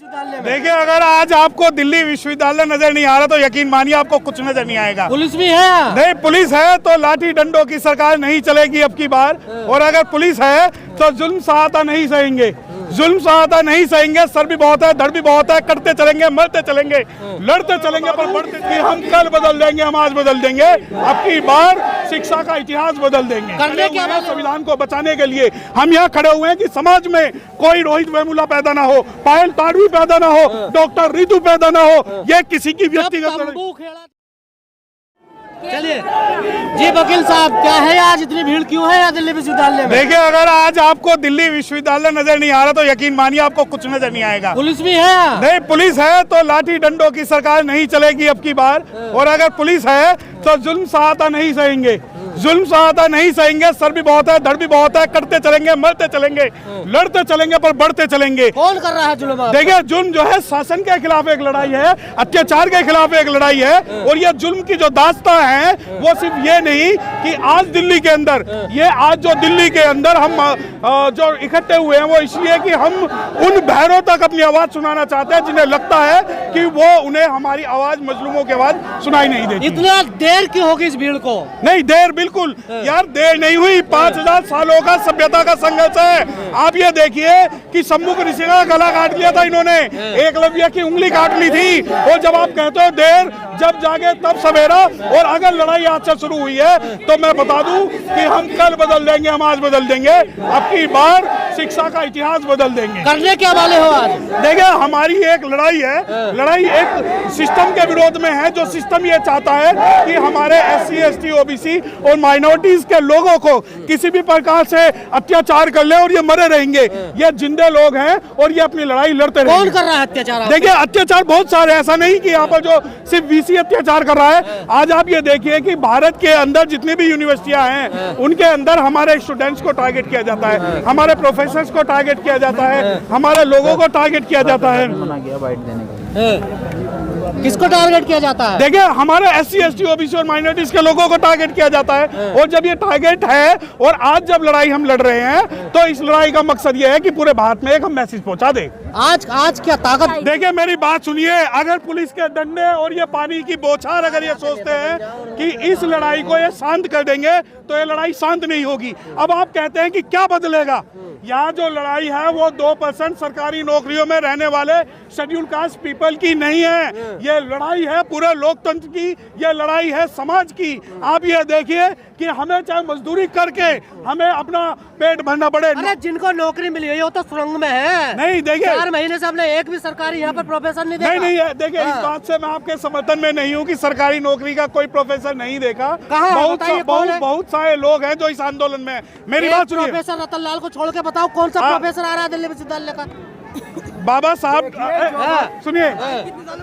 विश्वविद्यालय में। देखिए, अगर आज आपको दिल्ली विश्वविद्यालय नजर नहीं आ रहा तो यकीन मानिए आपको कुछ नजर नहीं आएगा। पुलिस भी है? नहीं, पुलिस है तो लाठी डंडों की सरकार नहीं चलेगी अब की बार। और अगर पुलिस है तो जुल्म सहायता नहीं सहेंगे, जुल्म सहायता नहीं सहेंगे। सर भी बहुत है, धड़ भी बहुत है, करते चलेंगे, मरते चलेंगे, लड़ते चलेंगे, पर बढ़ते कि हम कल बदल देंगे, हम आज बदल देंगे। अब की बार शिक्षा का इतिहास बदल देंगे। करने क्या बात है? संविधान को बचाने के लिए हम यहाँ खड़े हुए हैं कि समाज में कोई रोहित वेमुला पैदा ना हो, पायल ताड़वी पैदा ना हो, डॉक्टर रितु पैदा ना हो। ये किसी की व्यक्तिगत तंबू खेला। चलिए जी वकील साहब, क्या है आज इतनी भीड़ क्यों है यहाँ दिल्ली विश्वविद्यालय में? देखिए, अगर आज आपको दिल्ली विश्वविद्यालय नजर नहीं आ रहा तो यकीन मानिए आपको कुछ नजर नहीं आएगा। पुलिस भी है? नहीं, पुलिस है तो लाठी डंडों की सरकार नहीं चलेगी अब की बार। और अगर पुलिस है तो जुल्म सहायता नहीं सहेंगे, जुल्म सहायता नहीं सहेंगे। सर भी बहुत है, धड़ भी बहुत है, करते चलेंगे, मरते चलेंगे, लड़ते चलेंगे, पर बढ़ते चलेंगे। कौन कर रहा है जुल्म? देखिए, जुल्म जो है शासन के खिलाफ एक लड़ाई है, अत्याचार के खिलाफ एक लड़ाई है। और ये जुल्म की जो दास्तां है वो सिर्फ ये नहीं कि आज दिल्ली के अंदर, ये आज जो दिल्ली के अंदर हम जो इकट्ठे हुए हैं वो इसलिए कि हम उन बहरों तक अपनी आवाज सुनाना चाहते हैं जिन्हें लगता है कि वो उन्हें हमारी आवाज, मजलूमों की आवाज सुनाई नहीं देती। इतना देर क्यों होगी इस भीड़ को? नहीं, देर बिल्कुल यार देर नहीं हुई। 5000 सालों का सभ्यता का संघर्ष है। आप ये देखिए कि सम्मुख ऋषि का गला काट लिया था इन्होंने, एकलव्य की उंगली काट ली थी। और जब आप कहते हो देर, जब जागे तब सवेरा। और अगर लड़ाई आज से शुरू हुई है तो मैं बता दूं कि हम कल बदल देंगे, हम आज बदल देंगे। अब की बार शिक्षा का इतिहास बदल देंगे। करने क्या वाले हो आज? देखिए, हमारी एक लड़ाई है, लड़ाई एक सिस्टम के विरोध में है। जो सिस्टम ये चाहता है कि हमारे SC, ST, OBC और माइनॉरिटीज के लोगों को किसी भी प्रकार से अत्याचार कर ले और ये मरे रहेंगे। ये जिंदे लोग हैं और ये अपनी लड़ाई लड़ते रहेंगे। कौन कर रहा है अत्याचार? देखिए, अत्याचार बहुत सारे, ऐसा नहीं कि यहाँ पर जो सिर्फ VC अत्याचार कर रहा है। आज आप ये देखिए कि भारत के अंदर जितनी भी यूनिवर्सिटियां हैं उनके अंदर हमारे स्टूडेंट्स को टारगेट किया जाता है, हमारे प्रोफेसर्स को टारगेट किया जाता है, हमारे लोगों को टारगेट किया जाता है। किसको टारगेट किया जाता है? देखिए, हमारे SC, ST, OBC और माइनॉरिटीज के लोगों को टारगेट किया जाता है। और जब ये टारगेट है और आज जब लड़ाई हम लड़ रहे हैं तो इस लड़ाई का मकसद ये है कि पूरे भारत में एक हम मैसेज पहुंचा दें। आज क्या ताकत? देखिए, मेरी बात सुनिए। अगर पुलिस के डंडे और ये पानी की बौछार अगर ये सोचते हैं कि इस लड़ाई को ये शांत कर देंगे तो ये लड़ाई शांत नहीं होगी। अब आप कहते हैं कि क्या बदलेगा? यहाँ जो लड़ाई है वो 2% सरकारी नौकरियों में रहने वाले शेड्यूल कास्ट पीपल की नहीं है। ये लड़ाई है पूरे लोकतंत्र की, ये लड़ाई है समाज की। आप ये देखिए कि हमें चाहे मजदूरी करके हमें अपना पेट भरना पड़े। अरे जिनको नौकरी मिली है वो तो सुरंग में है। नहीं, देखिए 4 महीने से हमने एक भी सरकारी यहाँ पर प्रोफेसर नहीं देखा। नहीं है। देखिए, इस बात से मैं आपके समर्थन में नहीं हूँ कि सरकारी नौकरी का कोई प्रोफेसर नहीं देखा। बहुत सारे लोग हैं जो इस आंदोलन में। मेरी बात सुनिए। प्रोफेसर रतन लाल को छोड़ के बताओ कौन सा प्रोफेसर आ रहा है दिल्ली विश्वविद्यालय का? बाबा साहब सुनिए,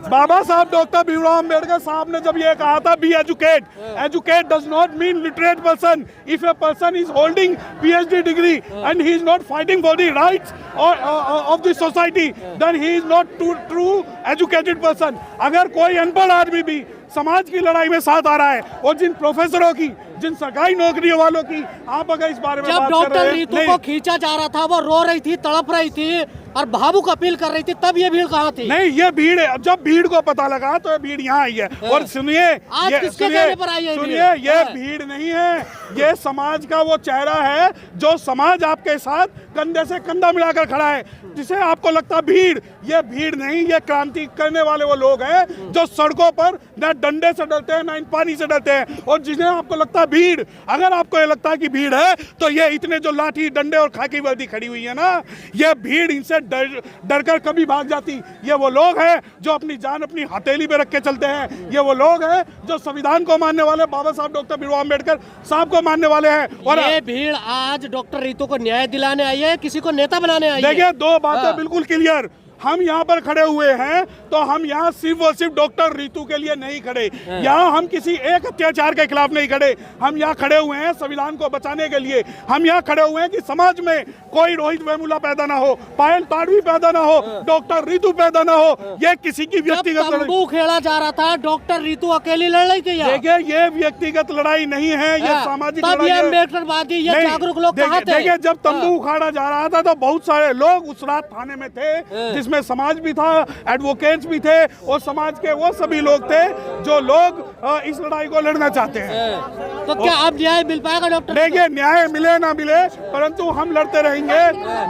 बाबा साहब डॉक्टर भीमराव अंबेडकर साहब ने जब ये कहा था, be educate, educate does not mean literate person. If a person is holding PhD degree and he is not fighting for the rights of the society, then he is not true educated person. अगर कोई अनपढ़ आदमी भी समाज की लड़ाई में साथ आ रहा है और जिन प्रोफेसरों की, जिन सरकारी नौकरियों वालों की आप अगर इस बारे में जब डॉक्टर रितु को खींचा जा रहा था वो रो रही थी, तड़प रही थी और भावुक अपील कर रही थी, तब ये भीड़ कहाँ थी? नहीं, ये भीड़ जब भीड़ को पता लगा तो ये भीड़ यहाँ आई है। और सुनिए, आज किसके कहने पर आई है? सुनिए, ये भीड़ नहीं है, ये समाज का वो चेहरा है जो समाज आपके साथ कंधे से कंधा मिलाकर खड़ा है। जिसे आपको लगता है भीड़, ये भीड़ नहीं, ये क्रांति करने वाले वो लोग हैं जो सड़कों पर न डंडे से डरते हैं, न पानी से डरते हैं। और जिन्हें आपको लगता है भीड़, अगर आपको ये लगता है कि भीड़ है तो ये इतने जो लाठी डंडे और खाकी वर्दी खड़ी हुई है ना, ये भीड़ इनसे डर कर कभी भाग जाती। ये वो लोग हैं जो अपनी जान अपनी हथेली पे रख के चलते हैं। ये वो लोग हैं जो संविधान को मानने वाले, बाबा साहब डॉक्टर भीमराव अंबेडकर साहब को मानने वाले हैं। और ये भीड़ आज डॉक्टर रितु को न्याय दिलाने आई है, किसी को नेता बनाने आई है? देखिए, दो बातें बिल्कुल क्लियर। हम यहाँ पर खड़े हुए हैं तो हम यहाँ सिर्फ और सिर्फ डॉक्टर रितु के लिए नहीं खड़े, यहाँ हम किसी एक अत्याचार के खिलाफ नहीं खड़े, हम यहाँ खड़े हुए हैं संविधान को बचाने के लिए। हम यहाँ खड़े हुए हैं कि समाज में कोई रोहित वेमुला पैदा ना हो, पायल ताड़वी पैदा ना हो, डॉक्टर रितु पैदा ना हो। ये किसी की व्यक्तिगत तंबू खेला जा रहा था, डॉक्टर रितु अकेली लड़ रही थी। देखिए ये व्यक्तिगत लड़ाई नहीं है, ये सामाजिक तब लड़ाई ये है। अम्बेडकरवादी, ये नहीं, जागरूक लोग कहाँ थे? देखिए जब तंबू उखाड़ा जा रहा था तो बहुत सारे लोग उस रात थाने में थे, जिसमें समाज भी था, एडवोकेट्स भी थे और समाज के वो सभी लोग थे जो लोग इस लड़ाई को लड़ना चाहते हैं। तो क्या अब न्याय मिल पाएगा डॉक्टर? देखिए न्याय मिले ना मिले, परंतु हम लड़ते रहेंगे,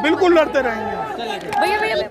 बिल्कुल लड़ते रहेंगे। भैया